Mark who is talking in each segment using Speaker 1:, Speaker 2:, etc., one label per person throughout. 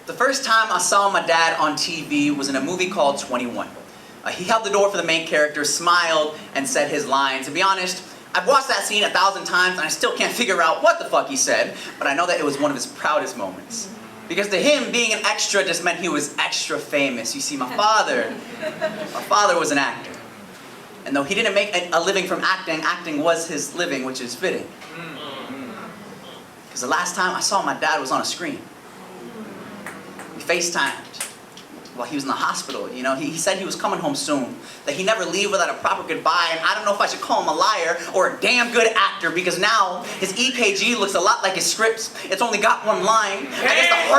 Speaker 1: The first time I saw my dad on TV was in a movie called 21. He held the door for the main character, smiled, and said his lines. To be honest, I've watched that scene 1,000 times and I still can't figure out what the fuck he said, but I know that it was one of his proudest moments. Because to him, being an extra just meant he was extra famous. You see, my father was an actor. And though he didn't make a living from acting, acting was his living, which is fitting. Because the last time I saw my dad was on a screen. We FaceTimed while he was in the hospital. You know, he said he was coming home soon, that he'd never leave without a proper goodbye, and I don't know if I should call him a liar or a damn good actor, because now his EKG looks a lot like his scripts. It's only got one line. I guess the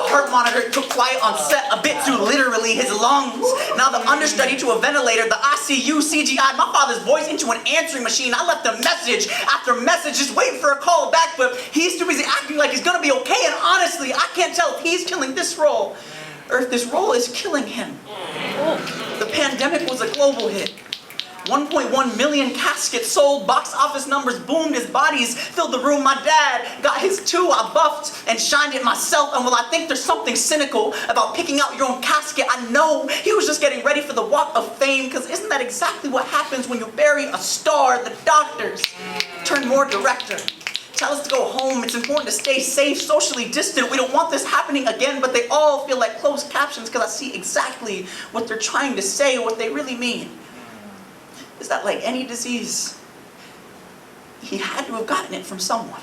Speaker 1: heart monitor took quiet on set a bit too literally, his lungs. Now the understudy to a ventilator, the ICU CGI'd my father's voice into an answering machine. I left him message after message just waiting for a call back, but he's too busy acting like he's gonna be okay, and honestly, I can't tell if he's killing this role or if this role is killing him. The pandemic was a global hit. 1.1 million caskets sold, box office numbers boomed, his bodies filled the room. My dad got his too, I buffed and shined it myself, and while I think there's something cynical about picking out your own casket, I know he was just getting ready for the walk of fame, because isn't that exactly what happens when you bury a star? The doctors turn more director. Tell us to go home, it's important to stay safe, socially distant, we don't want this happening again, but they all feel like closed captions because I see exactly what they're trying to say, what they really mean. Is that like any disease, he had to have gotten it from someone.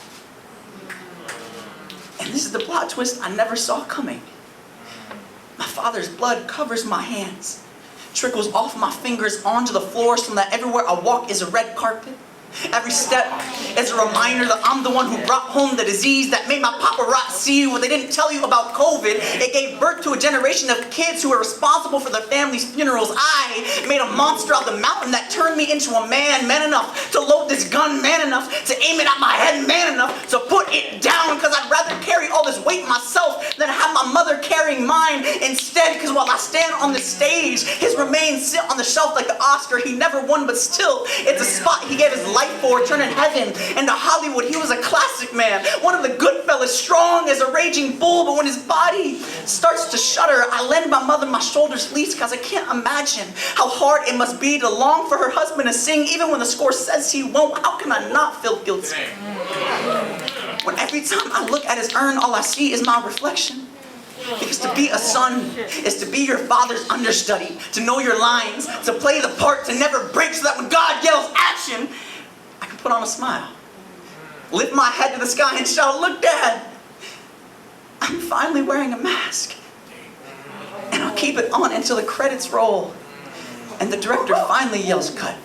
Speaker 1: And this is the plot twist I never saw coming. My father's blood covers my hands, trickles off my fingers onto the floor so that everywhere I walk is a red carpet. Every step is a reminder that I'm the one who brought home the disease that made my paparazzi what they didn't tell you about COVID. It gave birth to a generation of kids who were responsible for their families' funerals. I made a monster out of the mountain that turned me into a man enough to load this gun, man enough to aim it at my head, man enough to put it down, because I'd rather carry all this weight myself than have my mother carrying mine instead, because while I stand on the stage, his remains sit on the shelf like the Oscar he never won, but still, it's a spot he gave his life for, turning heaven into Hollywood. He was a classic man, one of the good fellas, strong as a raging bull, but when his body starts to shudder, I lend my mother my shoulders least, because I can't imagine how hard it must be to long for her husband to sing, even when the score says he won't. How can I not feel guilty? When every time I look at his urn, all I see is my reflection. Because to be a son is to be your father's understudy, to know your lines, to play the part, to never break, so that when God yells action, I can put on a smile, lift my head to the sky and shout, "Look, Dad, I'm finally wearing a mask." And I'll keep it on until the credits roll and the director finally yells, "Cut."